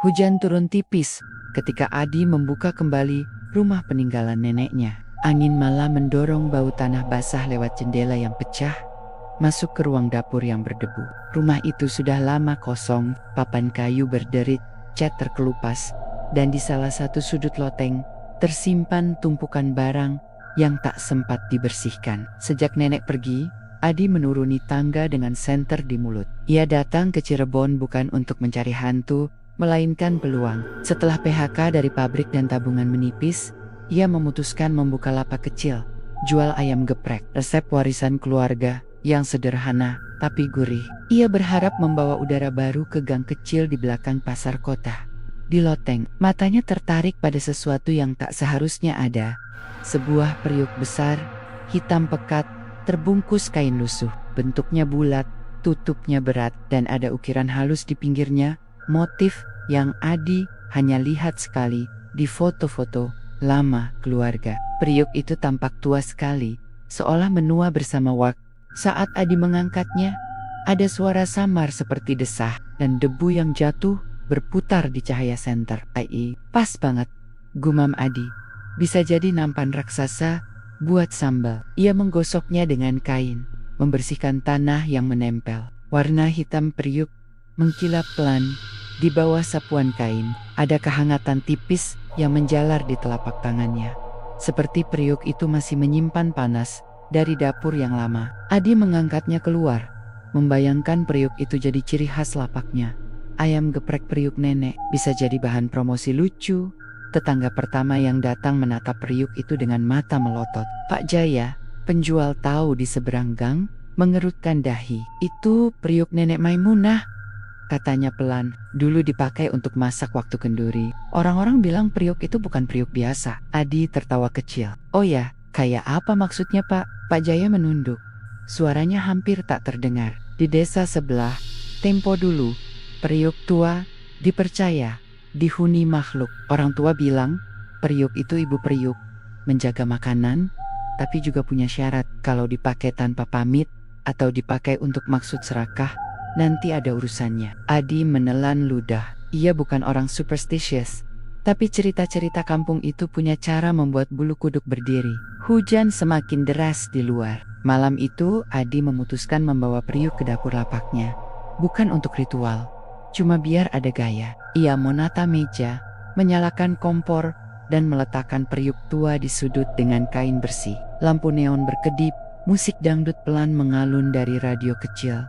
Hujan turun tipis ketika Adi membuka kembali rumah peninggalan neneknya. Angin malam mendorong bau tanah basah lewat jendela yang pecah, masuk ke ruang dapur yang berdebu. Rumah itu sudah lama kosong, papan kayu berderit, cat terkelupas, dan di salah satu sudut loteng tersimpan tumpukan barang yang tak sempat dibersihkan. Sejak nenek pergi, Adi menuruni tangga dengan senter di mulut. Ia datang ke Cirebon bukan untuk mencari hantu, melainkan peluang. Setelah PHK dari pabrik dan tabungan menipis, ia memutuskan membuka lapak kecil, jual ayam geprek, resep warisan keluarga yang sederhana tapi gurih. Ia berharap membawa udara baru ke gang kecil di belakang pasar kota. Di loteng, matanya tertarik pada sesuatu yang tak seharusnya ada. Sebuah periuk besar, hitam pekat, terbungkus kain lusuh. Bentuknya bulat, tutupnya berat, dan ada ukiran halus di pinggirnya, motif yang Adi hanya lihat sekali di foto-foto lama keluarga. Periuk itu tampak tua sekali, seolah menua bersama waktu. Saat Adi mengangkatnya, ada suara samar seperti desah, dan debu yang jatuh berputar di cahaya senter. Pas banget, gumam Adi. Bisa jadi nampan raksasa buat sambal. Ia menggosoknya dengan kain, membersihkan tanah yang menempel. Warna hitam periuk mengkilap pelan di bawah sapuan kain. Ada kehangatan tipis yang menjalar di telapak tangannya. Seperti periuk itu masih menyimpan panas dari dapur yang lama. Adi mengangkatnya keluar, membayangkan periuk itu jadi ciri khas lapaknya. Ayam geprek periuk nenek bisa jadi bahan promosi lucu. Tetangga pertama yang datang menatap periuk itu dengan mata melotot. Pak Jaya, penjual tahu di seberang gang, mengerutkan dahi. Itu periuk nenek Maimunah, katanya pelan. Dulu dipakai untuk masak waktu kenduri. Orang-orang bilang periuk itu bukan periuk biasa. Adi tertawa kecil. Oh ya, kayak apa maksudnya Pak? Pak Jaya menunduk. Suaranya hampir tak terdengar. Di desa sebelah, tempo dulu, periuk tua dipercaya dihuni makhluk. Orang tua bilang, periuk itu ibu periuk, menjaga makanan, tapi juga punya syarat. Kalau dipakai tanpa pamit, atau dipakai untuk maksud serakah, nanti ada urusannya. Adi menelan ludah. Ia bukan orang superstitious, tapi cerita-cerita kampung itu punya cara membuat bulu kuduk berdiri. Hujan semakin deras di luar. Malam itu, Adi memutuskan membawa periuk ke dapur lapaknya. Bukan untuk ritual, cuma biar ada gaya. Ia menata meja, menyalakan kompor, dan meletakkan periuk tua di sudut dengan kain bersih. Lampu neon berkedip, musik dangdut pelan mengalun dari radio kecil.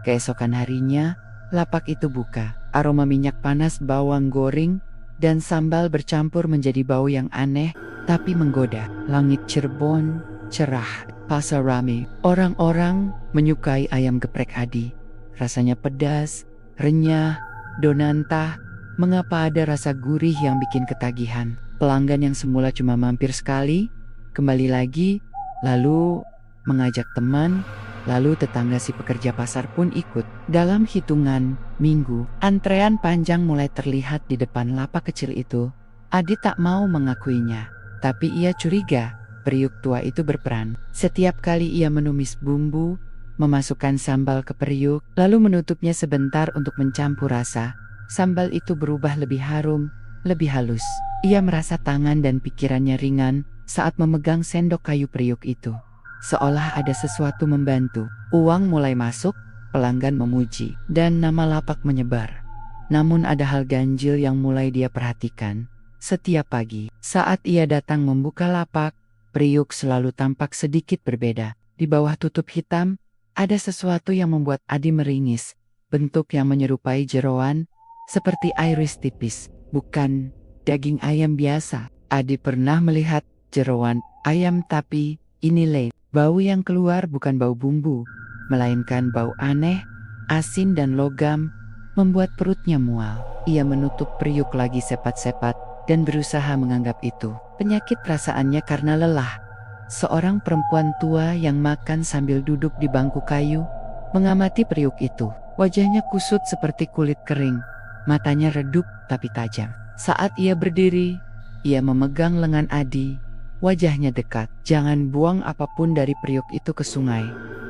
Keesokan harinya, lapak itu buka. Aroma minyak panas, bawang goreng, dan sambal bercampur menjadi bau yang aneh, tapi menggoda. Langit Cirebon cerah, pasar rame. Orang-orang menyukai ayam geprek Adi. Rasanya pedas, renyah, donantah. Mengapa ada rasa gurih yang bikin ketagihan? Pelanggan yang semula cuma mampir sekali, kembali lagi, lalu mengajak teman, lalu tetangga si pekerja pasar pun ikut. Dalam hitungan minggu, antrean panjang mulai terlihat di depan lapak kecil itu. Adi tak mau mengakuinya, tapi ia curiga periuk tua itu berperan. Setiap kali ia menumis bumbu, memasukkan sambal ke periuk, lalu menutupnya sebentar untuk mencampur rasa, sambal itu berubah lebih harum, lebih halus. Ia merasa tangan dan pikirannya ringan saat memegang sendok kayu periuk itu. Seolah ada sesuatu membantu. Uang mulai masuk, pelanggan memuji, dan nama lapak menyebar. Namun ada hal ganjil yang mulai dia perhatikan. Setiap pagi, saat ia datang membuka lapak, periuk selalu tampak sedikit berbeda. Di bawah tutup hitam, ada sesuatu yang membuat Adi meringis. Bentuk yang menyerupai jeroan, seperti iris tipis. Bukan daging ayam biasa. Adi pernah melihat jeroan ayam, tapi ini lain. Bau yang keluar bukan bau bumbu, melainkan bau aneh, asin dan logam, membuat perutnya mual. Ia menutup periuk lagi sepat-sepat dan berusaha menganggap itu penyakit perasaannya karena lelah. Seorang perempuan tua yang makan sambil duduk di bangku kayu, mengamati periuk itu. Wajahnya kusut seperti kulit kering, matanya redup tapi tajam. Saat ia berdiri, ia memegang lengan Adi. Wajahnya dekat. Jangan buang apapun dari periuk itu ke sungai,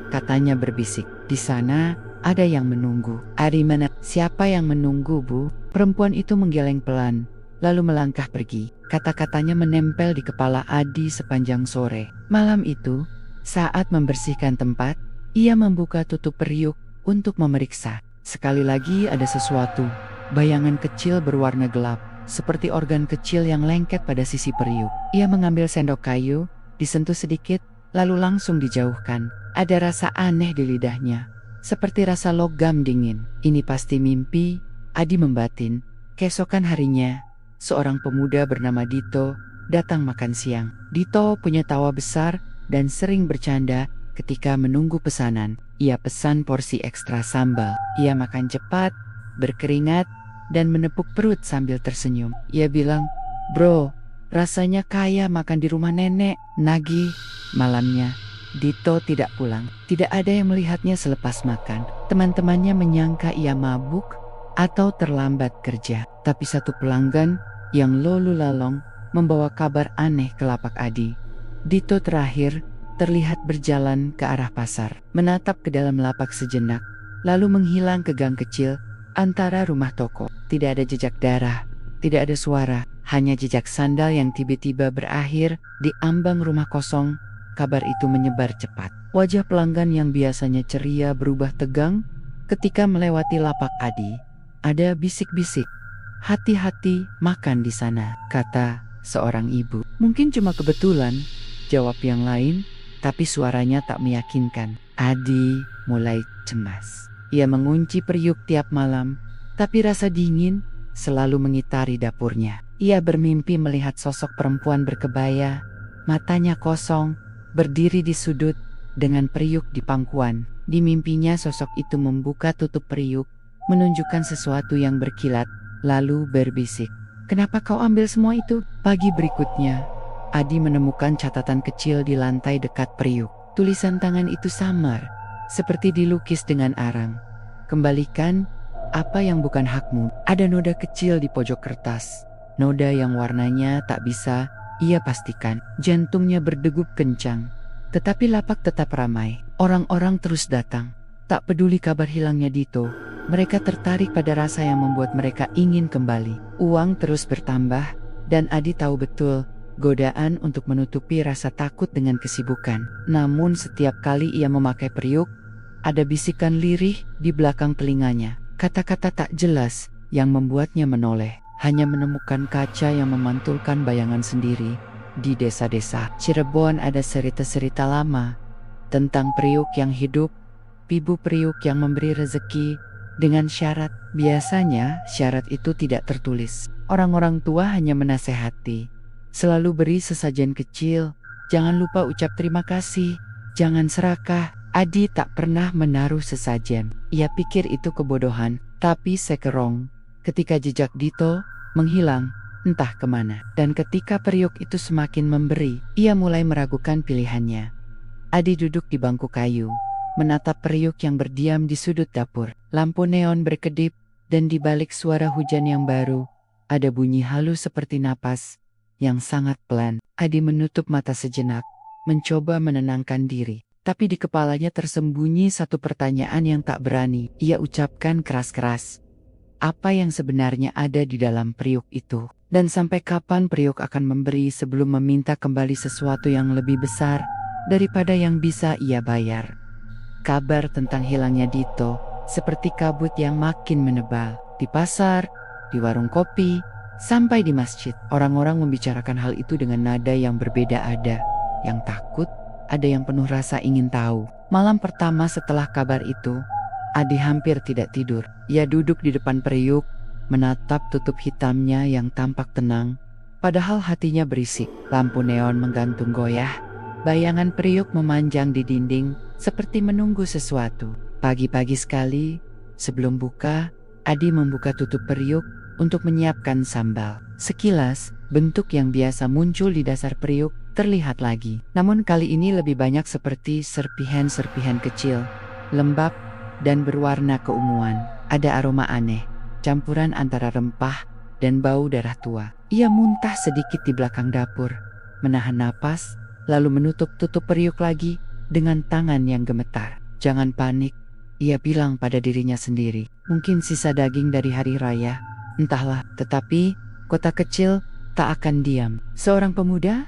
katanya berbisik. Di sana Ada yang menunggu. Adi mana? Siapa yang menunggu, Bu? Perempuan itu menggeleng pelan, lalu melangkah pergi. Kata-katanya menempel di kepala Adi sepanjang sore. Malam itu, saat membersihkan tempat, ia membuka tutup periuk untuk memeriksa. Sekali lagi ada sesuatu. Bayangan kecil berwarna gelap, seperti organ kecil yang lengket pada sisi periuk. Ia mengambil sendok kayu, disentuh sedikit, lalu langsung dijauhkan. Ada rasa aneh di lidahnya, seperti rasa logam dingin. Ini pasti mimpi, Adi membatin. Keesokan harinya, seorang pemuda bernama Dito datang makan siang. Dito punya tawa besar dan sering bercanda ketika menunggu pesanan. Ia pesan porsi ekstra sambal. Ia makan cepat, berkeringat, dan menepuk perut sambil tersenyum. Ia bilang, "Bro, rasanya kayak makan di rumah nenek." Nagih. Malamnya, Dito tidak pulang. Tidak ada yang melihatnya selepas makan. Teman-temannya menyangka ia mabuk atau terlambat kerja. Tapi satu pelanggan yang lalu lalong membawa kabar aneh ke lapak Adi. Dito terakhir terlihat berjalan ke arah pasar, menatap ke dalam lapak sejenak, lalu menghilang ke gang kecil antara rumah toko. Tidak ada jejak darah, tidak ada suara, hanya jejak sandal yang tiba-tiba berakhir di ambang rumah kosong. Kabar itu menyebar cepat. Wajah pelanggan yang biasanya ceria berubah tegang ketika melewati lapak Adi. Ada bisik-bisik, "Hati-hati makan di sana," kata seorang ibu. "Mungkin cuma kebetulan," jawab yang lain, tapi suaranya tak meyakinkan. Adi mulai cemas. Ia mengunci periuk tiap malam, tapi rasa dingin selalu mengitari dapurnya. Ia bermimpi melihat sosok perempuan berkebaya, matanya kosong, berdiri di sudut dengan periuk di pangkuan. Di mimpinya sosok itu membuka tutup periuk, menunjukkan sesuatu yang berkilat, lalu berbisik, "Kenapa kau ambil semua itu?" Pagi berikutnya, Adi menemukan catatan kecil di lantai dekat periuk. Tulisan tangan itu samar, seperti dilukis dengan arang. "Kembalikan apa yang bukan hakmu." Ada noda kecil di pojok kertas, noda yang warnanya tak bisa ia pastikan. Jantungnya berdegup kencang. Tetapi lapak tetap ramai. Orang-orang terus datang. Tak peduli kabar hilangnya Dito, mereka tertarik pada rasa yang membuat mereka ingin kembali. Uang terus bertambah, dan Adi tahu betul godaan untuk menutupi rasa takut dengan kesibukan. Namun setiap kali ia memakai periuk, ada bisikan lirih di belakang telinganya. Kata-kata tak jelas yang membuatnya menoleh. Hanya menemukan kaca yang memantulkan bayangan sendiri. Di desa-desa Cirebon ada cerita-cerita lama tentang periuk yang hidup, ibu periuk yang memberi rezeki dengan syarat. Biasanya syarat itu tidak tertulis. Orang-orang tua hanya menasehati, "Selalu beri sesajen kecil, jangan lupa ucap terima kasih, jangan serakah." Adi tak pernah menaruh sesajen. Ia pikir itu kebodohan, tapi sekerong ketika jejak Dito menghilang entah kemana. Dan ketika periuk itu semakin memberi, ia mulai meragukan pilihannya. Adi duduk di bangku kayu, menatap periuk yang berdiam di sudut dapur. Lampu neon berkedip, dan di balik suara hujan yang baru, ada bunyi halus seperti napas yang sangat pelan. Adi menutup mata sejenak, mencoba menenangkan diri. Tapi di kepalanya tersembunyi satu pertanyaan yang tak berani ia ucapkan keras-keras. Apa yang sebenarnya ada di dalam periuk itu? Dan sampai kapan periuk akan memberi sebelum meminta kembali sesuatu yang lebih besar daripada yang bisa ia bayar? Kabar tentang hilangnya Dito seperti kabut yang makin menebal. Di pasar, di warung kopi, sampai di masjid, orang-orang membicarakan hal itu dengan nada yang berbeda. Ada yang takut, ada yang penuh rasa ingin tahu. Malam pertama setelah kabar itu, Adi hampir tidak tidur. Ia duduk di depan periuk, menatap tutup hitamnya yang tampak tenang, padahal hatinya berisik. Lampu neon menggantung goyah, bayangan periuk memanjang di dinding, seperti menunggu sesuatu. Pagi-pagi sekali, sebelum buka, Adi membuka tutup periuk untuk menyiapkan sambal. Sekilas, bentuk yang biasa muncul di dasar periuk terlihat lagi. Namun kali ini lebih banyak seperti serpihan-serpihan kecil, lembab, dan berwarna keunguan. Ada aroma aneh, campuran antara rempah dan bau darah tua. Ia muntah sedikit di belakang dapur, menahan napas, lalu menutup tutup periuk lagi dengan tangan yang gemetar. "Jangan panik," ia bilang pada dirinya sendiri. Mungkin sisa daging dari hari raya, entahlah. Tetapi kota kecil tak akan diam. Seorang pemuda,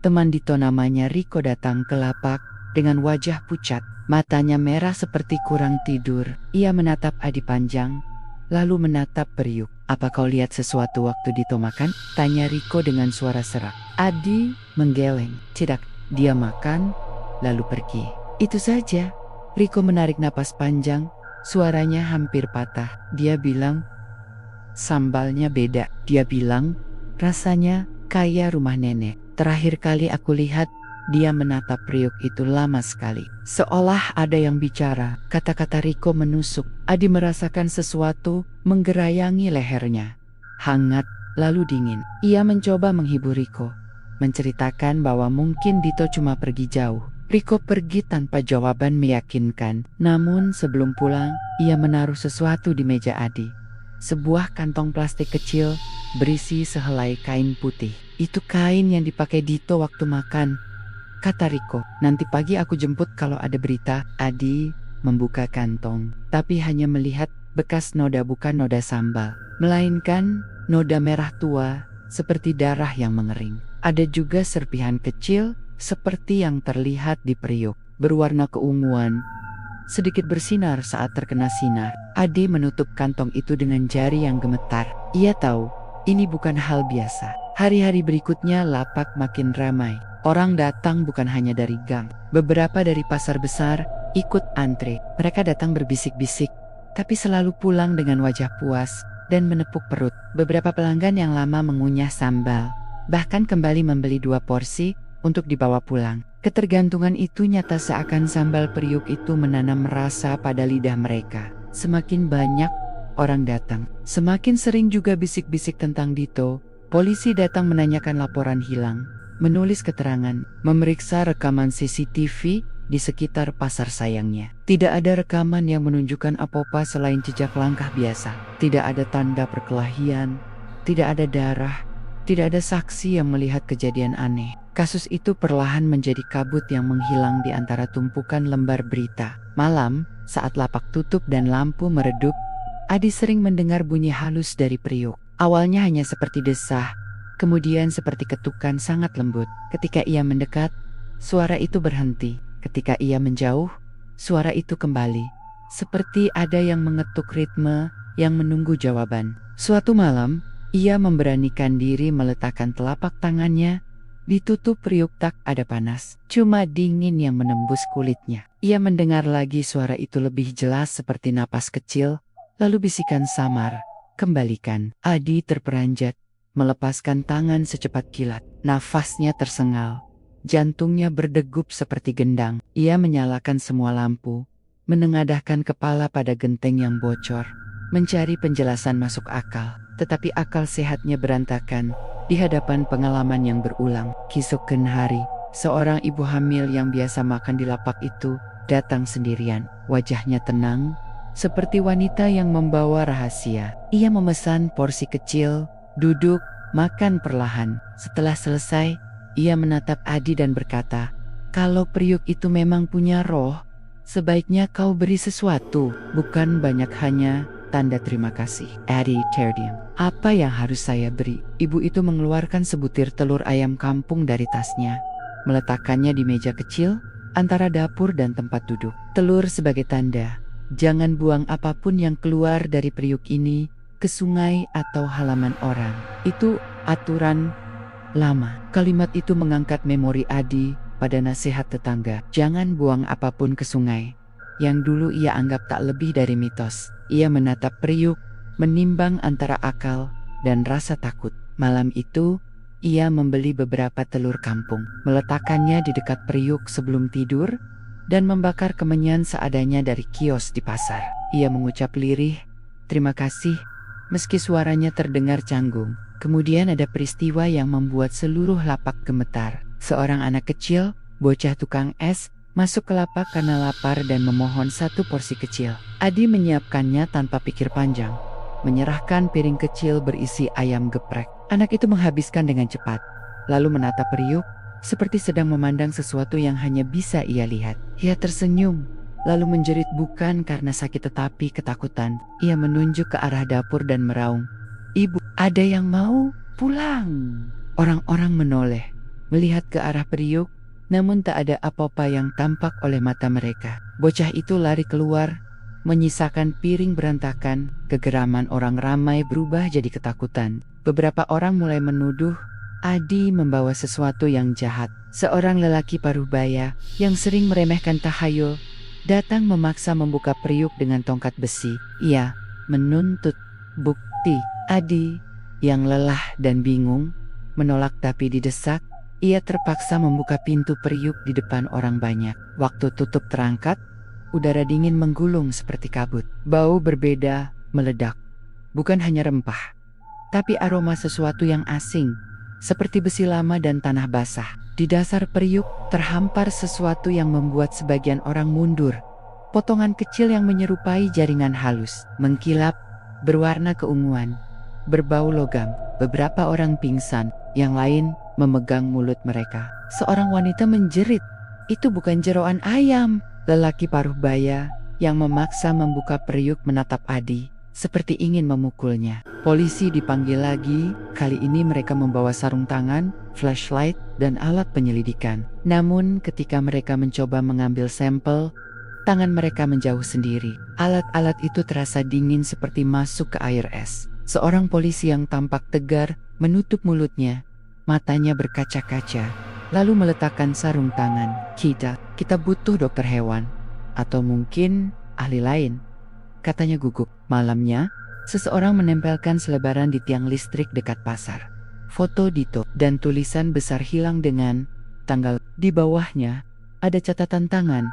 teman Dito namanya Riko, datang ke lapak dengan wajah pucat. Matanya merah seperti kurang tidur. Ia menatap Adi panjang, lalu menatap Periuk. "Apa kau lihat sesuatu waktu Dito makan?" tanya Riko dengan suara serak. Adi menggeleng. "Tidak, dia makan, lalu pergi." "Itu saja." Riko menarik napas panjang, suaranya hampir patah. Dia bilang, "Sambalnya beda." Dia bilang, "Rasanya kayak rumah nenek. Terakhir kali aku lihat, dia menatap Periuk itu lama sekali. Seolah ada yang bicara." Kata-kata Riko menusuk. Adi merasakan sesuatu menggerayangi lehernya. Hangat, lalu dingin. Ia mencoba menghibur Riko, menceritakan bahwa mungkin Dito cuma pergi jauh. Riko pergi tanpa jawaban meyakinkan. Namun sebelum pulang, ia menaruh sesuatu di meja Adi. Sebuah kantong plastik kecil berisi sehelai kain putih. "Itu kain yang dipakai Dito waktu makan," kata Riko. "Nanti pagi aku jemput kalau ada berita." Adi membuka kantong, tapi hanya melihat bekas noda, bukan noda sambal, melainkan noda merah tua seperti darah yang mengering. Ada juga serpihan kecil seperti yang terlihat di Periuk, berwarna keunguan, sedikit bersinar saat terkena sinar. Adi menutup kantong itu dengan jari yang gemetar. Ia tahu ini bukan hal biasa. Hari-hari berikutnya lapak makin ramai. Orang datang bukan hanya dari gang. Beberapa dari pasar besar ikut antre. Mereka datang berbisik-bisik, tapi selalu pulang dengan wajah puas dan menepuk perut. Beberapa pelanggan yang lama mengunyah sambal, bahkan kembali membeli 2 porsi untuk dibawa pulang. Ketergantungan itu nyata, seakan sambal Periuk itu menanam rasa pada lidah mereka. Semakin banyak orang datang, semakin sering juga bisik-bisik tentang Dito. Polisi datang menanyakan laporan hilang, menulis keterangan, memeriksa rekaman CCTV di sekitar pasar. Sayangnya, tidak ada rekaman yang menunjukkan apa-apa selain jejak langkah biasa. Tidak ada tanda perkelahian, tidak ada darah, tidak ada saksi yang melihat kejadian aneh. Kasus itu perlahan menjadi kabut yang menghilang di antara tumpukan lembar berita. Malam, saat lapak tutup dan lampu meredup, Adi sering mendengar bunyi halus dari Periuk. Awalnya hanya seperti desah, kemudian seperti ketukan sangat lembut. Ketika ia mendekat, suara itu berhenti. Ketika ia menjauh, suara itu kembali. Seperti ada yang mengetuk ritme yang menunggu jawaban. Suatu malam, ia memberanikan diri meletakkan telapak tangannya. Ditutup Periuk, tak ada panas, cuma dingin yang menembus kulitnya. Ia mendengar lagi suara itu lebih jelas seperti napas kecil, lalu bisikan samar, "Kembalikan." Adi terperanjat, melepaskan tangan secepat kilat. Nafasnya tersengal, jantungnya berdegup seperti gendang. Ia menyalakan semua lampu, menengadahkan kepala pada genteng yang bocor, mencari penjelasan masuk akal. Tetapi akal sehatnya berantakan di hadapan pengalaman yang berulang. Keesokan hari, seorang ibu hamil yang biasa makan di lapak itu datang sendirian. Wajahnya tenang, seperti wanita yang membawa rahasia. Ia memesan porsi kecil, duduk, makan perlahan. Setelah selesai, ia menatap Adi dan berkata, "Kalau Periuk itu memang punya roh, sebaiknya kau beri sesuatu, bukan banyak, hanya tanda terima kasih." Adi terdiam. "Apa yang harus saya beri?" Ibu itu mengeluarkan sebutir telur ayam kampung dari tasnya, meletakkannya di meja kecil antara dapur dan tempat duduk. "Telur sebagai tanda. Jangan buang apapun yang keluar dari Periuk ini ke sungai atau halaman orang. Itu aturan lama." Kalimat itu mengangkat memori Adi pada nasihat tetangga. Jangan buang apapun ke sungai, yang dulu ia anggap tak lebih dari mitos. Ia menatap Periuk, menimbang antara akal dan rasa takut. Malam itu, ia membeli beberapa telur kampung, meletakkannya di dekat Periuk sebelum tidur, dan membakar kemenyan seadanya dari kios di pasar. Ia mengucap lirih, "Terima kasih," meski suaranya terdengar canggung. Kemudian ada peristiwa yang membuat seluruh lapak gemetar. Seorang anak kecil, bocah tukang es, masuk ke lapak karena lapar dan memohon 1 porsi kecil. Adi menyiapkannya tanpa pikir panjang, menyerahkan piring kecil berisi ayam geprek. Anak itu menghabiskan dengan cepat, lalu menatap Periuk, seperti sedang memandang sesuatu yang hanya bisa ia lihat. Ia tersenyum, lalu menjerit bukan karena sakit tetapi ketakutan. Ia menunjuk ke arah dapur dan meraung, "Ibu, ada yang mau pulang?" Orang-orang menoleh, melihat ke arah periuk, namun tak ada apa-apa yang tampak oleh mata mereka. Bocah itu lari keluar, menyisakan piring berantakan. Kegeraman orang ramai berubah jadi ketakutan. Beberapa orang mulai menuduh Adi membawa sesuatu yang jahat. Seorang lelaki paruh baya yang sering meremehkan tahayul datang memaksa membuka periuk dengan tongkat besi. Ia menuntut bukti. Adi yang lelah dan bingung menolak, tapi didesak. Ia terpaksa membuka pintu periuk di depan orang banyak. Waktu tutup terangkat, udara dingin menggulung seperti kabut. Bau berbeda meledak. Bukan hanya rempah, tapi aroma sesuatu yang asing, seperti besi lama dan tanah basah. Di dasar periuk terhampar sesuatu yang membuat sebagian orang mundur. Potongan kecil yang menyerupai jaringan halus, mengkilap, berwarna keunguan, berbau logam. Beberapa orang pingsan, yang lain memegang mulut mereka. Seorang wanita menjerit, "Itu bukan jeroan ayam." Lelaki paruh baya yang memaksa membuka periuk menatap Adi, seperti ingin memukulnya. Polisi dipanggil lagi. Kali ini mereka membawa sarung tangan, flashlight, dan alat penyelidikan. Namun ketika mereka mencoba mengambil sampel, tangan mereka menjauh sendiri. Alat-alat itu terasa dingin seperti masuk ke air es. Seorang polisi yang tampak tegar menutup mulutnya, matanya berkaca-kaca, lalu meletakkan sarung tangan. Kita butuh dokter hewan, atau mungkin ahli lain," katanya gugup. Malamnya, seseorang menempelkan selebaran di tiang listrik dekat pasar. Foto Dito dan tulisan besar hilang dengan tanggal. Di bawahnya ada catatan tangan,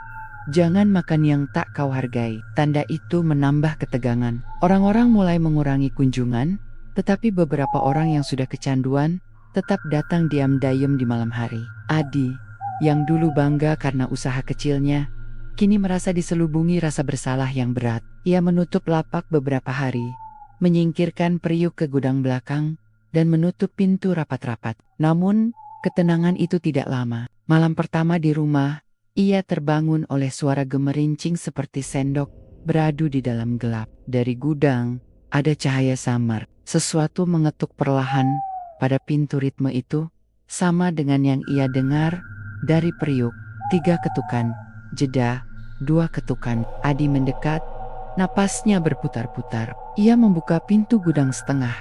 "Jangan makan yang tak kau hargai." Tanda itu menambah ketegangan. Orang-orang mulai mengurangi kunjungan, tetapi beberapa orang yang sudah kecanduan tetap datang diam-diam di malam hari. Adi, yang dulu bangga karena usaha kecilnya, kini merasa diselubungi rasa bersalah yang berat. Ia menutup lapak beberapa hari, menyingkirkan periuk ke gudang belakang, dan menutup pintu rapat-rapat. Namun, ketenangan itu tidak lama. Malam pertama di rumah, ia terbangun oleh suara gemerincing seperti sendok beradu di dalam gelap. Dari gudang, ada cahaya samar. Sesuatu mengetuk perlahan pada pintu. Ritme itu sama dengan yang ia dengar dari periuk. 3 ketukan, jeda, 2 ketukan. Adi mendekat, napasnya berputar-putar. Ia membuka pintu gudang setengah,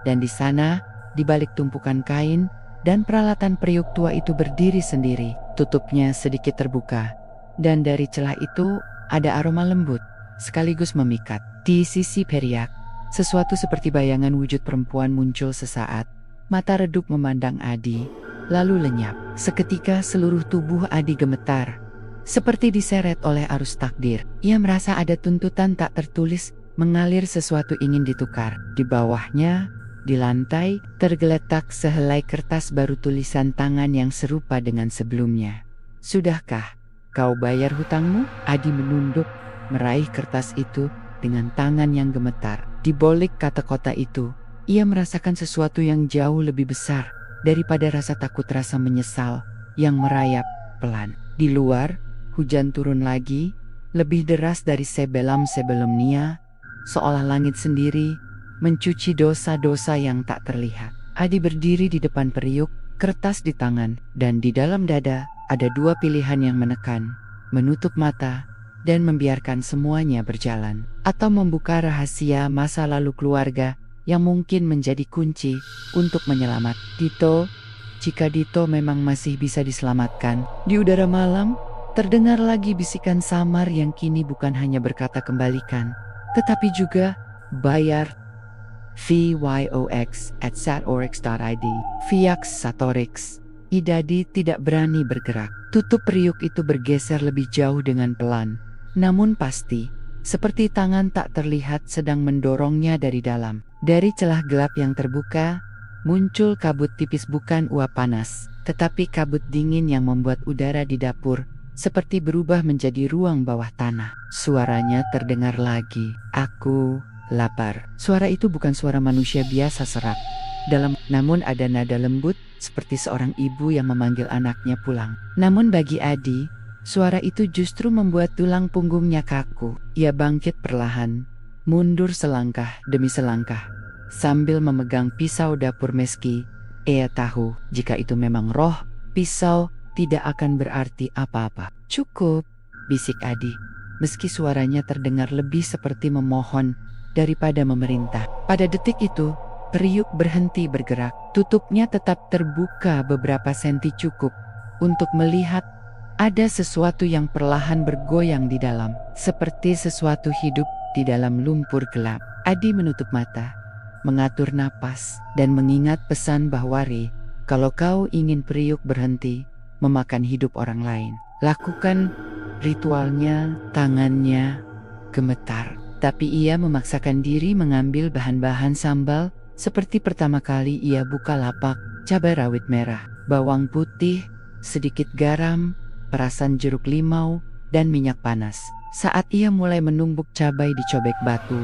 dan di sana, di balik tumpukan kain dan peralatan periuk tua itu berdiri sendiri. Tutupnya sedikit terbuka, dan dari celah itu ada aroma lembut, sekaligus memikat. Di sisi periak, sesuatu seperti bayangan wujud perempuan muncul sesaat. Mata redup memandang Adi, lalu lenyap. Seketika seluruh tubuh Adi gemetar, seperti diseret oleh arus takdir. Ia merasa ada tuntutan tak tertulis mengalir, sesuatu ingin ditukar. Di bawahnya, di lantai, tergeletak sehelai kertas baru tulisan tangan yang serupa dengan sebelumnya. "Sudahkah kau bayar hutangmu?" Adi menunduk, meraih kertas itu dengan tangan yang gemetar. Di balik kata-kata itu, ia merasakan sesuatu yang jauh lebih besar daripada rasa takut, rasa menyesal yang merayap pelan. Di luar, hujan turun lagi, lebih deras dari sebelum-sebelumnya, seolah langit sendiri mencuci dosa-dosa yang tak terlihat. Adi berdiri di depan periuk, kertas di tangan, dan di dalam dada ada 2 pilihan yang menekan: menutup mata dan membiarkan semuanya berjalan, atau membuka rahasia masa lalu keluarga yang mungkin menjadi kunci untuk menyelamat Dito. Jika Dito memang masih bisa diselamatkan. Di udara malam, terdengar lagi bisikan samar yang kini bukan hanya berkata kembalikan, tetapi juga bayar VYOX@satorix.id. Viax Satorix. Idadi tidak berani bergerak. Tutup periuk itu bergeser lebih jauh dengan pelan, namun pasti, seperti tangan tak terlihat sedang mendorongnya dari dalam. Dari celah gelap yang terbuka, muncul kabut tipis, bukan uap panas, tetapi kabut dingin yang membuat udara di dapur seperti berubah menjadi ruang bawah tanah. Suaranya terdengar lagi, "Aku lapar." Suara itu bukan suara manusia biasa serak dalam, namun ada nada lembut seperti seorang ibu yang memanggil anaknya pulang. Namun bagi Adi, Suara itu justru membuat tulang punggungnya kaku. Ia bangkit perlahan, mundur selangkah demi selangkah, sambil memegang pisau dapur meski ia tahu jika itu memang roh, pisau tidak akan berarti apa-apa. "Cukup," bisik Adi, meski suaranya terdengar lebih seperti memohon daripada memerintah. Pada detik itu, periuk berhenti bergerak. Tutupnya tetap terbuka beberapa senti, cukup untuk melihat ada sesuatu yang perlahan bergoyang di dalam, seperti sesuatu hidup di dalam lumpur gelap. Adi menutup mata, mengatur napas, dan mengingat pesan Bahwari, kalau kau ingin periuk berhenti memakan hidup orang lain, lakukan ritualnya. Tangannya gemetar, tapi ia memaksakan diri mengambil bahan-bahan sambal. Seperti pertama kali ia buka lapak, cabai rawit merah, bawang putih, sedikit garam, perasan jeruk limau, dan minyak panas. Saat ia mulai menumbuk cabai di cobek batu,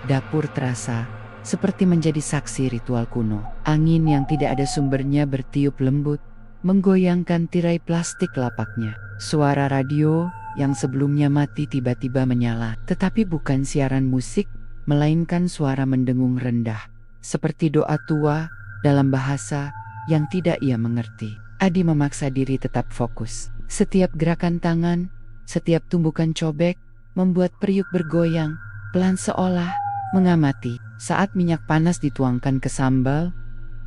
dapur terasa seperti menjadi saksi ritual kuno. Angin yang tidak ada sumbernya bertiup lembut, menggoyangkan tirai plastik lapaknya. Suara radio yang sebelumnya mati tiba-tiba menyala, tetapi bukan siaran musik, melainkan suara mendengung rendah, seperti doa tua dalam bahasa yang tidak ia mengerti. Adi memaksa diri tetap fokus. Setiap gerakan tangan, setiap tumbukan cobek, membuat periuk bergoyang, pelan seolah mengamati. Saat minyak panas dituangkan ke sambal,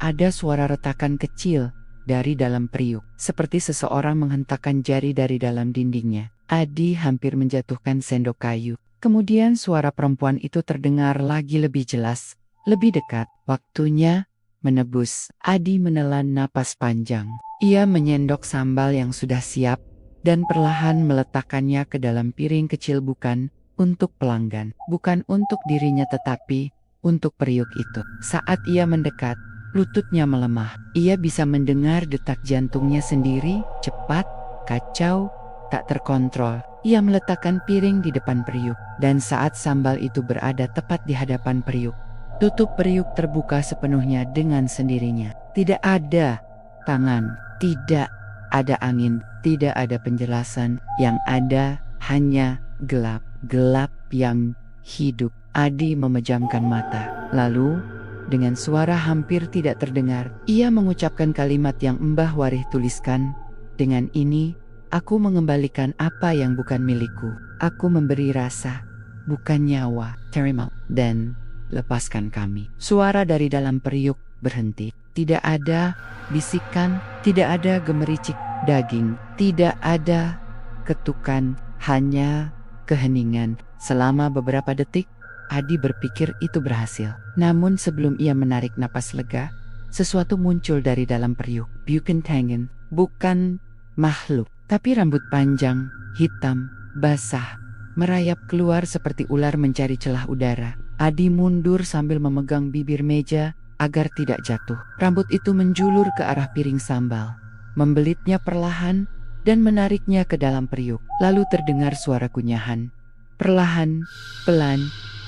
ada suara retakan kecil dari dalam periuk, seperti seseorang menghentakkan jari dari dalam dindingnya. Adi hampir menjatuhkan sendok kayu. Kemudian suara perempuan itu terdengar lagi lebih jelas, lebih dekat. Waktunya menebus. Adi menelan napas panjang. Ia menyendok sambal yang sudah siap dan perlahan meletakkannya ke dalam piring kecil, bukan untuk pelanggan, bukan untuk dirinya, tetapi untuk periuk itu. Saat ia mendekat, lututnya melemah. Ia bisa mendengar detak jantungnya sendiri, cepat, kacau, tak terkontrol. Ia meletakkan piring di depan periuk, dan saat sambal itu berada tepat di hadapan periuk, tutup periuk terbuka sepenuhnya dengan sendirinya. Tidak ada tangan, tidak ada angin, tidak ada penjelasan. Yang ada hanya gelap, gelap yang hidup. Adi memejamkan mata. Lalu, dengan suara hampir tidak terdengar, ia mengucapkan kalimat yang Mbah Warih tuliskan. "Dengan ini, aku mengembalikan apa yang bukan milikku. Aku memberi rasa, bukan nyawa. Terima dan lepaskan kami." Suara dari dalam periuk berhenti. Tidak ada bisikan, tidak ada gemericik daging, tidak ada ketukan, hanya keheningan. Selama beberapa detik, Adi berpikir itu berhasil. Namun sebelum ia menarik napas lega, sesuatu muncul dari dalam periuk. Bukantangan, bukan makhluk, tapi rambut panjang, hitam, basah, merayap keluar seperti ular mencari celah udara. Adi mundur sambil memegang bibir meja agar tidak jatuh. Rambut itu menjulur ke arah piring sambal, membelitnya perlahan dan menariknya ke dalam periuk. Lalu terdengar suara kunyahan, perlahan, pelan,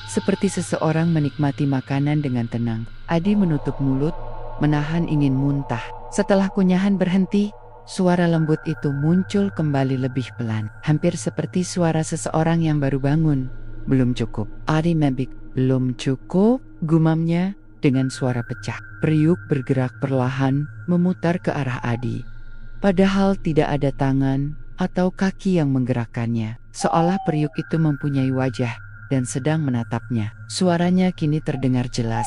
seperti seseorang menikmati makanan dengan tenang. Adi menutup mulut, menahan ingin muntah. Setelah kunyahan berhenti, suara lembut itu muncul kembali lebih pelan, hampir seperti suara seseorang yang baru bangun. "Belum cukup." Adi membik. "Belum cukup," gumamnya dengan suara pecah. Periuk bergerak perlahan, memutar ke arah Adi. Padahal tidak ada tangan atau kaki yang menggerakkannya, seolah periuk itu mempunyai wajah dan sedang menatapnya. Suaranya kini terdengar jelas,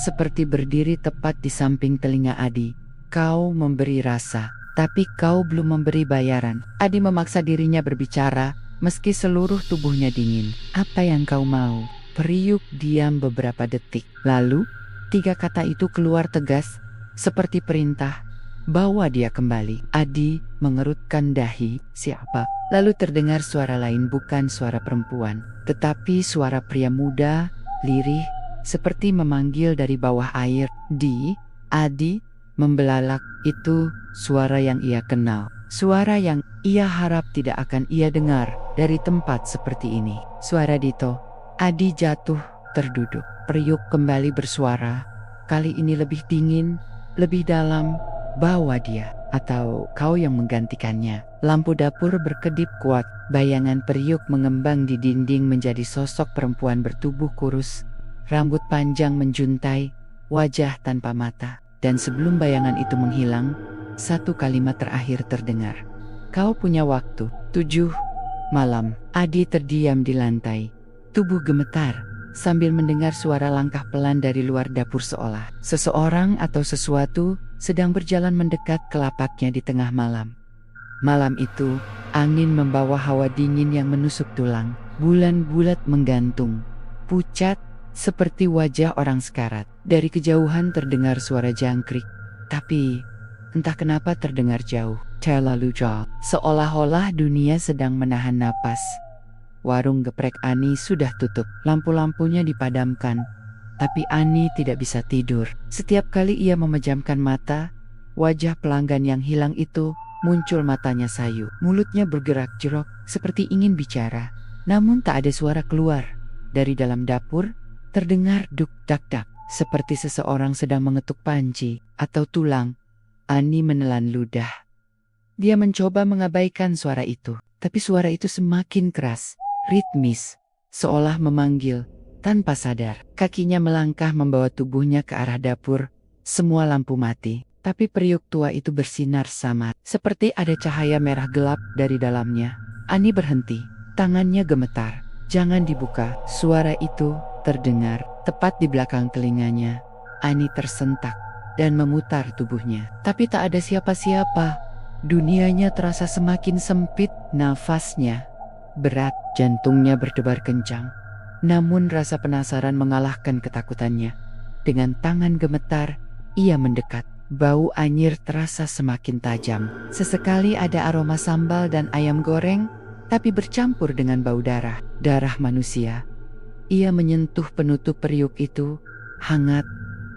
seperti berdiri tepat di samping telinga Adi. "Kau memberi rasa, tapi kau belum memberi bayaran." Adi memaksa dirinya berbicara, meski seluruh tubuhnya dingin. "Apa yang kau mau?" Periuk diam beberapa detik. Lalu, 3 kata itu keluar tegas, seperti perintah, "Bawa dia kembali." Adi mengerutkan dahi. "Siapa?" Lalu terdengar suara lain, bukan suara perempuan, tetapi suara pria muda, lirih, seperti memanggil dari bawah air. Adi membelalak. Itu suara yang ia kenal. Suara yang ia harap tidak akan ia dengar dari tempat seperti ini. Suara Dito. Adi jatuh, terduduk. Periuk kembali bersuara. Kali ini lebih dingin, lebih dalam. "Bawa dia." Atau kau yang menggantikannya? Lampu dapur berkedip kuat. Bayangan periuk mengembang di dinding menjadi sosok perempuan bertubuh kurus. Rambut panjang menjuntai, wajah tanpa mata. Dan sebelum bayangan itu menghilang, satu kalimat terakhir terdengar. Kau punya waktu, 7 malam. Adi terdiam di lantai. Tubuh gemetar sambil mendengar suara langkah pelan dari luar dapur seolah seseorang atau sesuatu sedang berjalan mendekat ke lapaknya di tengah malam. Malam itu, angin membawa hawa dingin yang menusuk tulang. Bulan bulat menggantung, pucat seperti wajah orang sekarat. Dari kejauhan terdengar suara jangkrik, tapi entah kenapa terdengar jauh, terlalu jauh, seolah-olah dunia sedang menahan napas. Warung geprek Ani sudah tutup, lampu-lampunya dipadamkan, tapi Ani tidak bisa tidur. Setiap kali ia memejamkan mata, wajah pelanggan yang hilang itu muncul, matanya sayu, mulutnya bergerak jerok seperti ingin bicara, namun tak ada suara keluar. Dari dalam dapur terdengar duk dak dak, seperti seseorang sedang mengetuk panci atau tulang. Ani menelan ludah. Dia mencoba mengabaikan suara itu, tapi suara itu semakin keras, ritmis, seolah memanggil tanpa sadar. Kakinya melangkah membawa tubuhnya ke arah dapur. Semua lampu mati, tapi periuk tua itu bersinar samar, seperti ada cahaya merah gelap dari dalamnya. Ani berhenti, tangannya gemetar. Jangan dibuka. Suara itu terdengar tepat di belakang telinganya. Ani tersentak dan memutar tubuhnya, tapi tak ada siapa-siapa. Dunianya terasa semakin sempit. Nafasnya berat, jantungnya berdebar kencang. Namun rasa penasaran mengalahkan ketakutannya. Dengan tangan gemetar, ia mendekat. Bau anyir terasa semakin tajam. Sesekali ada aroma sambal dan ayam goreng, tapi bercampur dengan bau darah manusia. Ia menyentuh penutup periuk itu, hangat,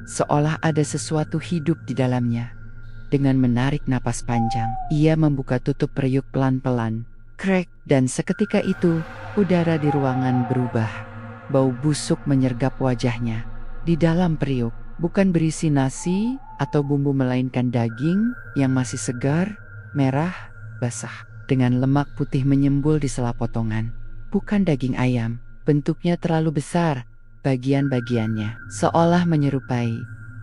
seolah ada sesuatu hidup di dalamnya. Dengan menarik napas panjang, ia membuka tutup periuk pelan-pelan. Krek, dan seketika itu, udara di ruangan berubah. Bau busuk menyergap wajahnya. Di dalam periuk, bukan berisi nasi atau bumbu, melainkan daging yang masih segar, merah, basah, dengan lemak putih menyembul di sela potongan. Bukan daging ayam, bentuknya terlalu besar, bagian-bagiannya seolah menyerupai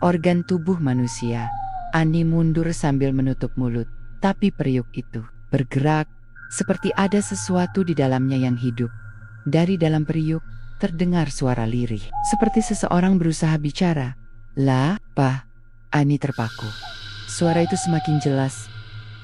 organ tubuh manusia. Ani mundur sambil menutup mulut, tapi periuk itu bergerak, seperti ada sesuatu di dalamnya yang hidup. Dari dalam periuk terdengar suara lirih, seperti seseorang berusaha bicara. "Lah, Pak." Ani terpaku. Suara itu semakin jelas.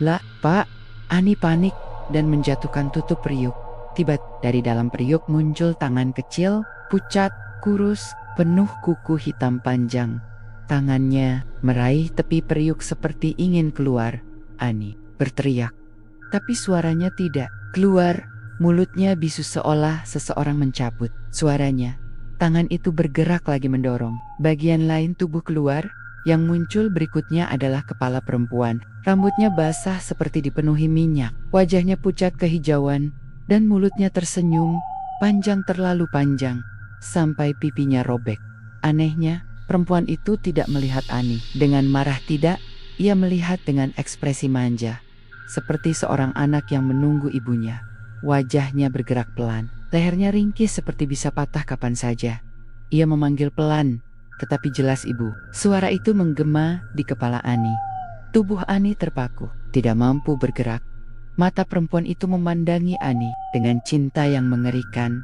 "Lah, Pak." Ani panik dan menjatuhkan tutup periuk. Tiba dari dalam periuk muncul tangan kecil, pucat, kurus, penuh kuku hitam panjang. Tangannya meraih tepi periuk seperti ingin keluar. Ani berteriak, tapi suaranya tidak keluar. Mulutnya bisu seolah seseorang mencabut suaranya. Tangan itu bergerak lagi mendorong bagian lain tubuh keluar. Yang muncul berikutnya adalah kepala perempuan. Rambutnya basah seperti dipenuhi minyak. Wajahnya pucat kehijauan dan mulutnya tersenyum, panjang, terlalu panjang, sampai pipinya robek. Anehnya, perempuan itu tidak melihat Ani dengan marah, tidak. Ia melihat dengan ekspresi manja, seperti seorang anak yang menunggu ibunya. Wajahnya bergerak pelan, lehernya ringkih seperti bisa patah kapan saja. Ia memanggil pelan, tetapi jelas, "Ibu." Suara itu menggema di kepala Ani. Tubuh Ani terpaku, tidak mampu bergerak. Mata perempuan itu memandangi Ani dengan cinta yang mengerikan.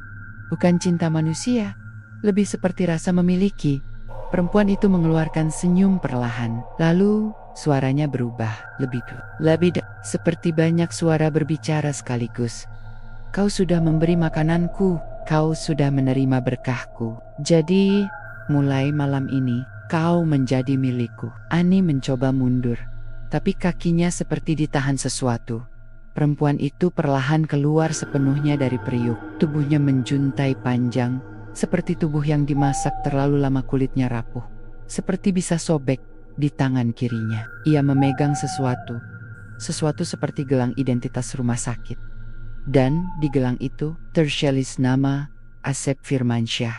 Bukan cinta manusia, lebih seperti rasa memiliki. Perempuan itu mengeluarkan senyum perlahan, lalu suaranya berubah, lebih seperti banyak suara berbicara sekaligus. "Kau sudah memberi makananku, kau sudah menerima berkahku. Jadi, mulai malam ini, kau menjadi milikku." Ani mencoba mundur, tapi kakinya seperti ditahan sesuatu. Perempuan itu perlahan keluar sepenuhnya dari periuk. Tubuhnya menjuntai panjang, seperti tubuh yang dimasak terlalu lama. Kulitnya rapuh, seperti bisa sobek di tangan kirinya. Ia memegang sesuatu seperti gelang identitas rumah sakit. Dan di gelang itu tertulis nama Asep Firmansyah,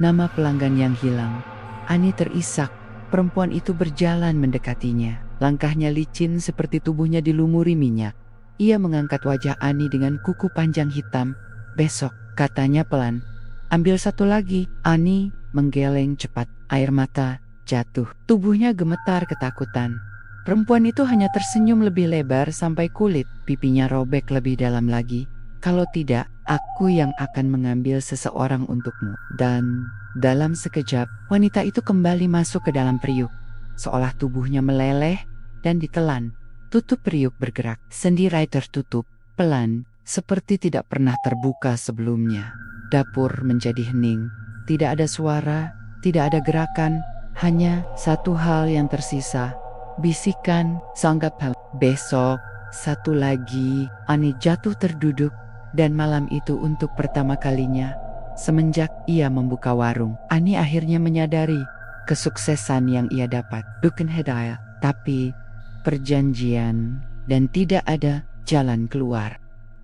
nama pelanggan yang hilang. Ani terisak. Perempuan itu berjalan mendekatinya, Langkahnya licin seperti tubuhnya dilumuri minyak. Ia mengangkat wajah Ani dengan kuku panjang hitam. "Besok," katanya pelan. "Ambil satu lagi." Ani menggeleng cepat. Air mata jatuh. Tubuhnya gemetar ketakutan. Perempuan itu hanya tersenyum lebih lebar sampai kulit pipinya robek lebih dalam lagi. "Kalau tidak, aku yang akan mengambil seseorang untukmu." Dan dalam sekejap, wanita itu kembali masuk ke dalam periuk. Seolah tubuhnya meleleh dan ditelan. Tutup periuk bergerak. Sendi Rai tertutup, pelan, seperti tidak pernah terbuka sebelumnya. Dapur menjadi hening. Tidak ada suara, tidak ada gerakan, hanya satu hal yang tersisa. Bisikan, "Sanggap hal." "Besok, satu lagi." Ani jatuh terduduk, dan malam itu untuk pertama kalinya semenjak ia membuka warung, Ani akhirnya menyadari kesuksesan yang ia dapat. Bukan hadiah, tapi perjanjian, dan tidak ada jalan keluar.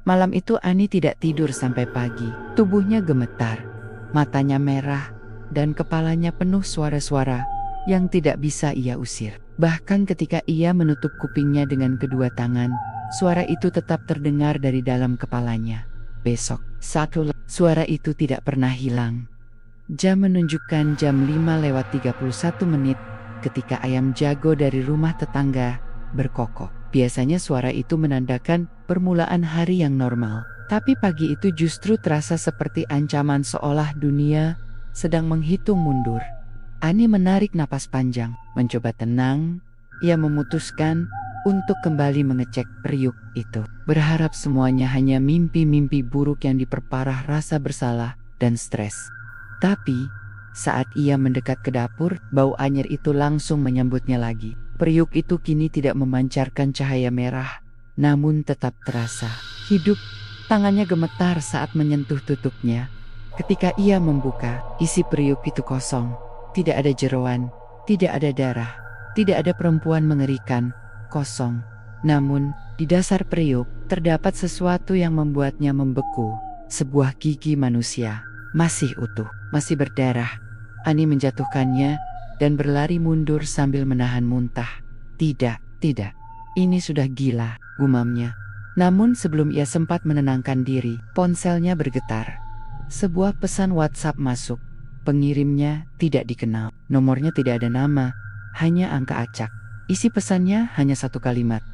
Malam itu Ani tidak tidur sampai pagi. Tubuhnya gemetar, matanya merah, dan kepalanya penuh suara-suara yang tidak bisa ia usir. Bahkan ketika ia menutup kupingnya dengan kedua tangan, suara itu tetap terdengar dari dalam kepalanya. "Besok, suara itu tidak pernah hilang. Jam menunjukkan jam 5:31 ketika ayam jago dari rumah tetangga berkokok. Biasanya suara itu menandakan permulaan hari yang normal. Tapi pagi itu justru terasa seperti ancaman, seolah dunia sedang menghitung mundur. Ani menarik napas panjang, mencoba tenang. Ia memutuskan untuk kembali mengecek periuk itu. Berharap semuanya hanya mimpi-mimpi buruk yang diperparah rasa bersalah dan stres. Tapi saat ia mendekat ke dapur, bau anyir itu langsung menyambutnya lagi. Periuk itu kini tidak memancarkan cahaya merah, namun tetap terasa hidup. Tangannya gemetar saat menyentuh tutupnya. Ketika ia membuka, isi periuk itu kosong. Tidak ada jeroan, tidak ada darah, tidak ada perempuan mengerikan, kosong. Namun, di dasar periuk, terdapat sesuatu yang membuatnya membeku. Sebuah gigi manusia, masih utuh, masih berdarah. Ani menjatuhkannya dan berlari mundur sambil menahan muntah. Tidak, ini sudah gila, gumamnya. Namun sebelum ia sempat menenangkan diri, ponselnya bergetar. Sebuah pesan WhatsApp masuk. Pengirimnya tidak dikenal. Nomornya tidak ada nama, hanya angka acak. Isi pesannya hanya satu kalimat.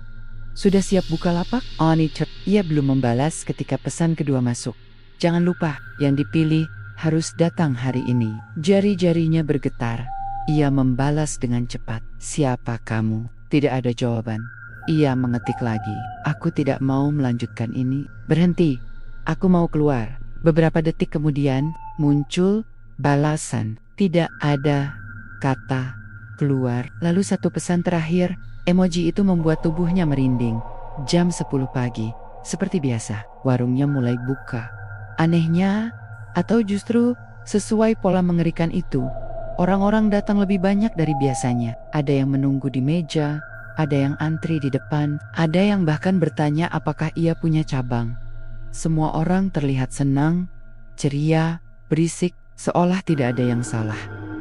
"Sudah siap Bukalapak?" Ani ia belum membalas ketika pesan kedua masuk. "Jangan lupa, yang dipilih harus datang hari ini." Jari-jarinya bergetar. Ia membalas dengan cepat. "Siapa kamu?" Tidak ada jawaban. Ia mengetik lagi. "Aku tidak mau melanjutkan ini. Berhenti. Aku mau keluar." Beberapa detik kemudian muncul balasan. Tidak ada kata keluar. Lalu satu pesan terakhir. Emoji itu membuat tubuhnya merinding. Jam 10 pagi. Seperti biasa, warungnya mulai buka. Anehnya, atau justru sesuai pola mengerikan itu, orang-orang datang lebih banyak dari biasanya. Ada yang menunggu di meja, ada yang antri di depan, ada yang bahkan bertanya apakah ia punya cabang. Semua orang terlihat senang, ceria, berisik, seolah tidak ada yang salah.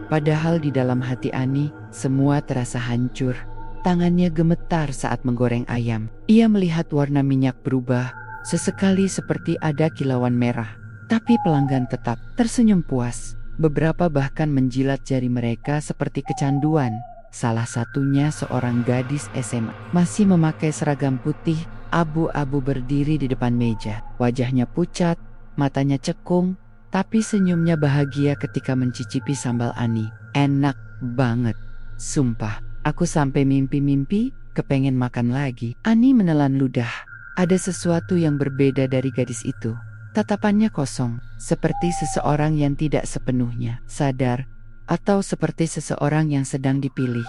Padahal di dalam hati Ani, semua terasa hancur. Tangannya gemetar saat menggoreng ayam. Ia melihat warna minyak berubah, sesekali seperti ada kilauan merah. Tapi pelanggan tetap tersenyum puas. Beberapa bahkan menjilat jari mereka seperti kecanduan. Salah satunya seorang gadis SMA, masih memakai seragam putih abu-abu, berdiri di depan meja. Wajahnya pucat, matanya cekung, tapi senyumnya bahagia ketika mencicipi sambal Ani. "Enak banget. Sumpah, aku sampai mimpi-mimpi kepengen makan lagi." Ani menelan ludah. Ada sesuatu yang berbeda dari gadis itu. Tatapannya kosong, seperti seseorang yang tidak sepenuhnya sadar, atau seperti seseorang yang sedang dipilih.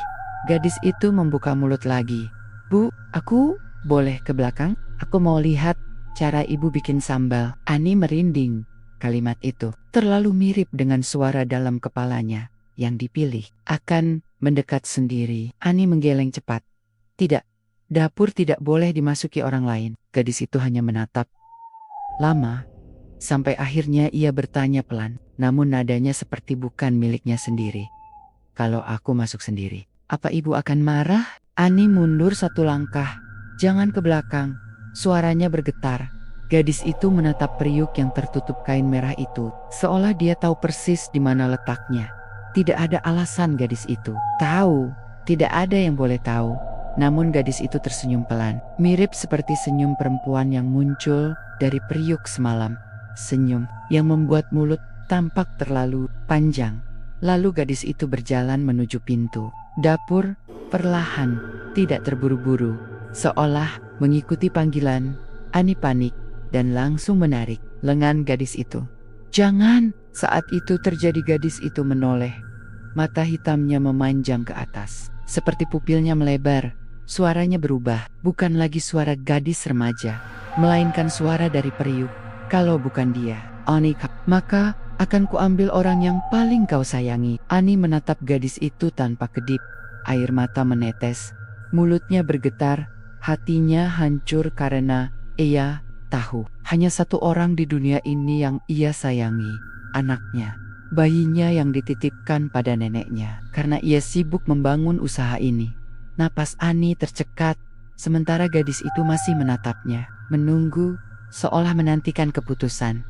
Gadis itu membuka mulut lagi. "Bu, aku boleh ke belakang? Aku mau lihat cara ibu bikin sambal." Ani merinding. Kalimat itu terlalu mirip dengan suara dalam kepalanya yang dipilih. Akan mendekat sendiri. Ani menggeleng cepat. Tidak, dapur tidak boleh dimasuki orang lain. Gadis itu hanya menatap lama, sampai akhirnya ia bertanya pelan, namun nadanya seperti bukan miliknya sendiri. "Kalau aku masuk sendiri, apa ibu akan marah?" Ani mundur satu langkah, jangan ke belakang. Suaranya bergetar. Gadis itu menatap periuk yang tertutup kain merah itu, seolah dia tahu persis di mana letaknya. Tidak ada alasan gadis itu tahu, tidak ada yang boleh tahu. Namun gadis itu tersenyum pelan, mirip seperti senyum perempuan yang muncul dari periuk semalam. Senyum yang membuat mulut tampak terlalu panjang. Lalu gadis itu berjalan menuju pintu dapur, perlahan, tidak terburu-buru, seolah mengikuti panggilan. Ani panik dan langsung menarik lengan gadis itu. "Jangan!" Saat itu terjadi, gadis itu menoleh. Mata hitamnya memanjang ke atas, seperti pupilnya melebar. Suaranya berubah, bukan lagi suara gadis remaja, melainkan suara dari periuk. "Kalau bukan dia, Ani, maka akan kuambil orang yang paling kau sayangi." Ani menatap gadis itu tanpa kedip. Air mata menetes, mulutnya bergetar, hatinya hancur karena ia tahu hanya satu orang di dunia ini yang ia sayangi, anaknya, bayinya yang dititipkan pada neneknya. Karena ia sibuk membangun usaha ini. Napas Ani tercekat, sementara gadis itu masih menatapnya, menunggu, seolah menantikan keputusan.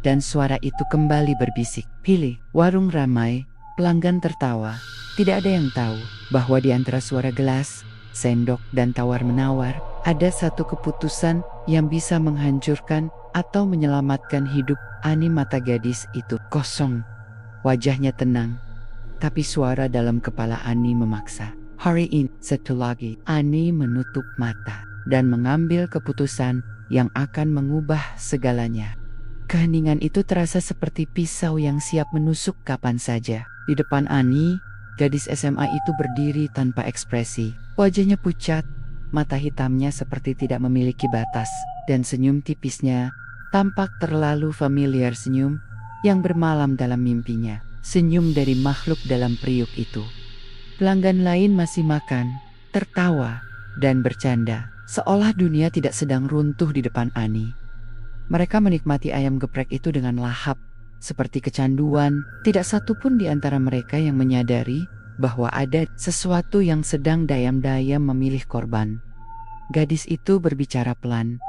Dan suara itu kembali berbisik, "Pilih." Warung ramai, pelanggan tertawa. Tidak ada yang tahu bahwa di antara suara gelas, sendok, dan tawar-menawar, ada satu keputusan yang bisa menghancurkan atau menyelamatkan hidup Ani. Mata gadis itu kosong, wajahnya tenang, tapi suara dalam kepala Ani memaksa. "Hari ini." Satu lagi, Ani menutup mata dan mengambil keputusan yang akan mengubah segalanya. Keheningan itu terasa seperti pisau yang siap menusuk kapan saja. Di depan Ani, gadis SMA itu berdiri tanpa ekspresi. Wajahnya pucat, mata hitamnya seperti tidak memiliki batas, dan senyum tipisnya tampak terlalu familiar, senyum yang bermalam dalam mimpinya. Senyum dari makhluk dalam periuk itu. Pelanggan lain masih makan, tertawa, dan bercanda, seolah dunia tidak sedang runtuh di depan Ani. Mereka menikmati ayam geprek itu dengan lahap, seperti kecanduan. Tidak satu pun di antara mereka yang menyadari bahwa ada sesuatu yang sedang diam-diam memilih korban. Gadis itu berbicara pelan.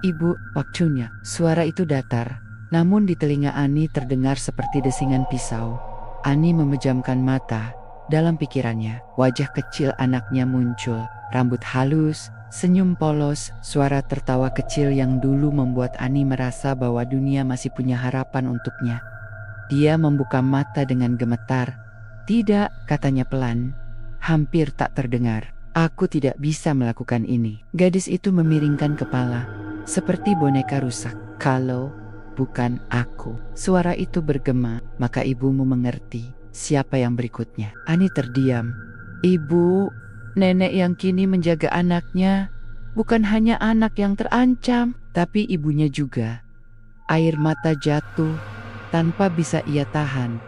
"Ibu, waktunya." Suara itu datar, namun di telinga Ani terdengar seperti desingan pisau. Ani memejamkan mata. Dalam pikirannya, wajah kecil anaknya muncul, rambut halus, senyum polos, suara tertawa kecil yang dulu membuat Ani merasa bahwa dunia masih punya harapan untuknya. Dia membuka mata dengan gemetar. "Tidak," katanya pelan, hampir tak terdengar. "Aku tidak bisa melakukan ini." Gadis itu memiringkan kepala, seperti boneka rusak. "Kalau bukan aku." Suara itu bergema, "Maka ibumu mengerti siapa yang berikutnya." Ani terdiam. "Ibu, nenek yang kini menjaga anaknya, bukan hanya anak yang terancam, tapi ibunya juga." Air mata jatuh tanpa bisa ia tahan.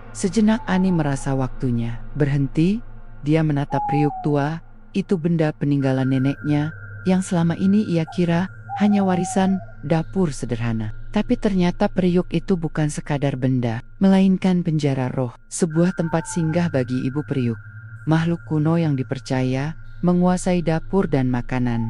Sejenak Ani merasa waktunya berhenti. Dia menatap periuk tua, itu benda peninggalan neneknya, yang selama ini ia kira hanya warisan dapur sederhana. Tapi ternyata periuk itu bukan sekadar benda, melainkan penjara roh, sebuah tempat singgah bagi ibu periuk. Makhluk kuno yang dipercaya menguasai dapur dan makanan.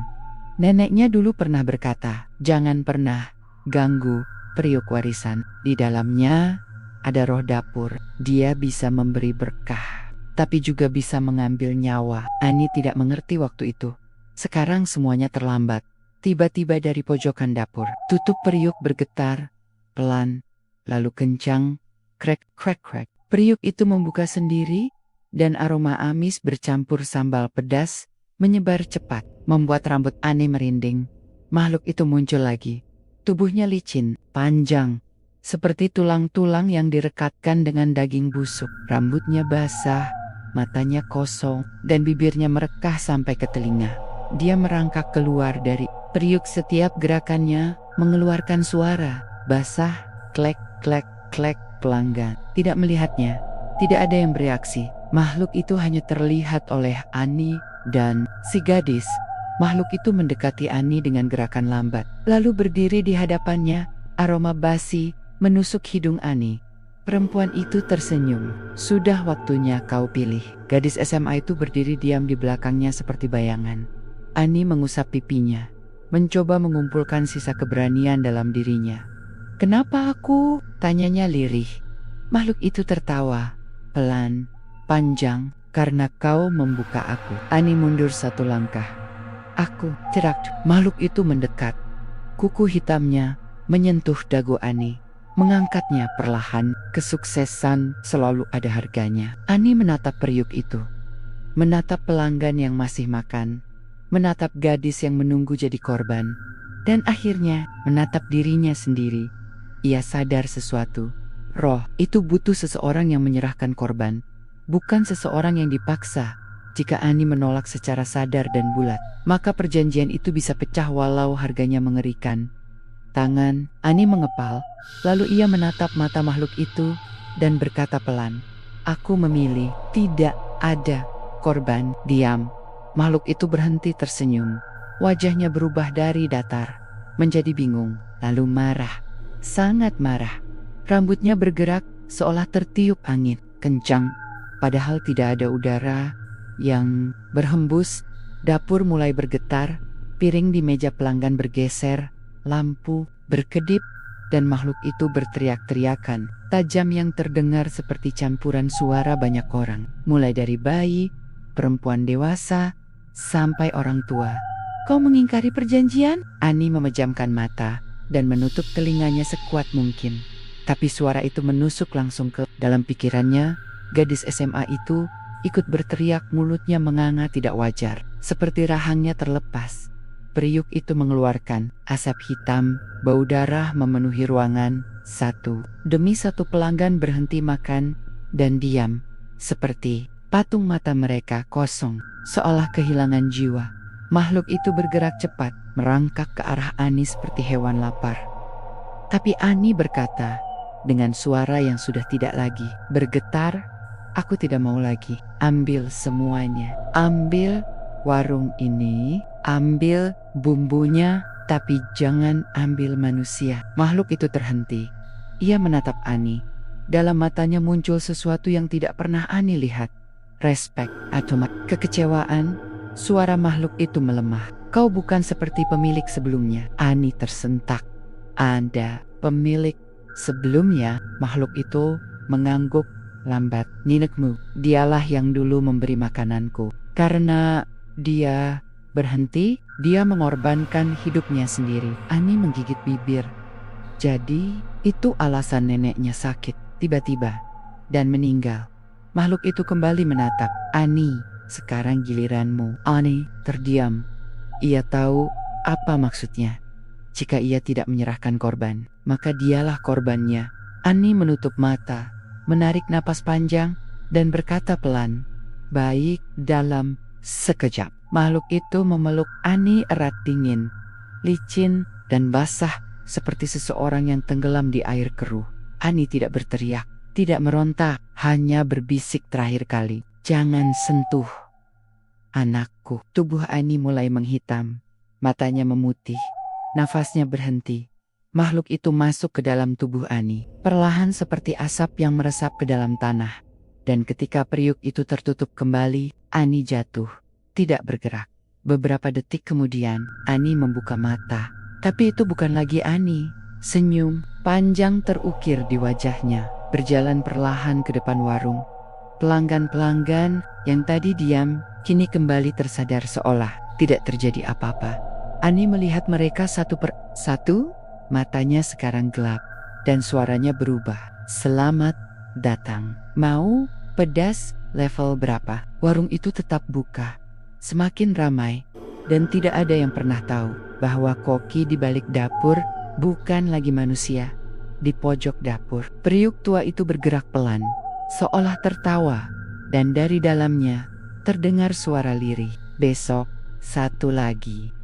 Neneknya dulu pernah berkata, "Jangan pernah ganggu periuk warisan. Di dalamnya ada roh dapur. Dia bisa memberi berkah, tapi juga bisa mengambil nyawa." Ani tidak mengerti waktu itu. Sekarang semuanya terlambat. Tiba-tiba dari pojokan dapur, tutup periuk bergetar, pelan, lalu kencang, krek, krek, krek. Periuk itu membuka sendiri, dan aroma amis bercampur sambal pedas menyebar cepat, membuat rambut Ani merinding. Makhluk itu muncul lagi. Tubuhnya licin, panjang, seperti tulang-tulang yang direkatkan dengan daging busuk. Rambutnya basah, matanya kosong, dan bibirnya merekah sampai ke telinga. Dia merangkak keluar dari periuk. Setiap gerakannya mengeluarkan suara basah, klek, klek, klek. Pelanggan tidak melihatnya, tidak ada yang bereaksi. Makhluk itu hanya terlihat oleh Ani dan si gadis. Makhluk itu mendekati Ani dengan gerakan lambat, lalu berdiri di hadapannya. Aroma basi menusuk hidung Ani. Perempuan itu tersenyum. Sudah waktunya kau pilih. Gadis SMA itu berdiri diam di belakangnya seperti bayangan. Ani mengusap pipinya, mencoba mengumpulkan sisa keberanian dalam dirinya. Kenapa aku? Tanyanya lirih. Makhluk itu tertawa, pelan, panjang, karena kau membuka aku. Ani mundur satu langkah. Aku, cerak. Makhluk itu mendekat. Kuku hitamnya menyentuh dagu Ani, mengangkatnya perlahan. Kesuksesan selalu ada harganya. Ani menatap periuk itu, menatap pelanggan yang masih makan, menatap gadis yang menunggu jadi korban, dan akhirnya menatap dirinya sendiri. Ia sadar sesuatu. Roh itu butuh seseorang yang menyerahkan korban, bukan seseorang yang dipaksa. Jika Ani menolak secara sadar dan bulat, maka perjanjian itu bisa pecah walau harganya mengerikan. Tangan Ani mengepal, lalu ia menatap mata makhluk itu dan berkata pelan, "Aku memilih tidak ada korban." Diam. Makhluk itu berhenti tersenyum. Wajahnya berubah dari datar menjadi bingung, lalu marah, sangat marah. Rambutnya bergerak seolah tertiup angin kencang, padahal tidak ada udara yang berhembus. Dapur mulai bergetar, piring di meja pelanggan bergeser, lampu berkedip, dan makhluk itu berteriak-teriakan tajam yang terdengar seperti campuran suara banyak orang, mulai dari bayi, perempuan dewasa, sampai orang tua. Kau mengingkari perjanjian? Ani memejamkan mata dan menutup telinganya sekuat mungkin. Tapi suara itu menusuk langsung ke dalam pikirannya. Gadis SMA itu ikut berteriak, mulutnya menganga tidak wajar, seperti rahangnya terlepas. Periuk itu mengeluarkan asap hitam, bau darah memenuhi ruangan. Satu demi satu pelanggan berhenti makan dan diam, seperti patung mata mereka kosong, seolah kehilangan jiwa. Makhluk itu bergerak cepat, merangkak ke arah Ani seperti hewan lapar. Tapi Ani berkata dengan suara yang sudah tidak lagi bergetar, "Aku tidak mau lagi. Ambil semuanya. Ambil warung ini, ambil bumbunya, tapi jangan ambil manusia." Makhluk itu terhenti. Ia menatap Ani. Dalam matanya muncul sesuatu yang tidak pernah Ani lihat. Respek atau kekecewaan. Suara makhluk itu melemah. "Kau bukan seperti pemilik sebelumnya." Ani tersentak. "Anda pemilik sebelumnya?" Makhluk itu mengangguk lambat. "Nenekmu, dialah yang dulu memberi makananku. Karena dia berhenti, dia mengorbankan hidupnya sendiri." Ani menggigit bibir. Jadi itu alasan neneknya sakit tiba-tiba dan meninggal. Makhluk itu kembali menatap Ani. "Sekarang giliranmu." Ani terdiam. Ia tahu apa maksudnya. Jika ia tidak menyerahkan korban, maka dialah korbannya. Ani menutup mata, menarik napas panjang, dan berkata pelan, "Baik." Dalam sekejap, makhluk itu memeluk Ani erat, dingin, licin, dan basah, seperti seseorang yang tenggelam di air keruh. Ani tidak berteriak, tidak meronta, hanya berbisik terakhir kali, "Jangan sentuh anakku." Tubuh Ani mulai menghitam, matanya memutih. Nafasnya berhenti. Makhluk itu masuk ke dalam tubuh Ani, perlahan seperti asap yang meresap ke dalam tanah. Dan ketika periuk itu tertutup kembali, Ani jatuh, tidak bergerak. Beberapa detik kemudian, Ani membuka mata. Tapi itu bukan lagi Ani. Senyum panjang terukir di wajahnya, berjalan perlahan ke depan warung. Pelanggan-pelanggan yang tadi diam, kini kembali tersadar seolah tidak terjadi apa-apa. Ani melihat mereka satu per satu, matanya sekarang gelap, dan suaranya berubah. "Selamat datang. Mau pedas level berapa?" Warung itu tetap buka, semakin ramai, dan tidak ada yang pernah tahu bahwa koki di balik dapur bukan lagi manusia. Di pojok dapur, periuk tua itu bergerak pelan, seolah tertawa, dan dari dalamnya terdengar suara lirih, "Besok, satu lagi."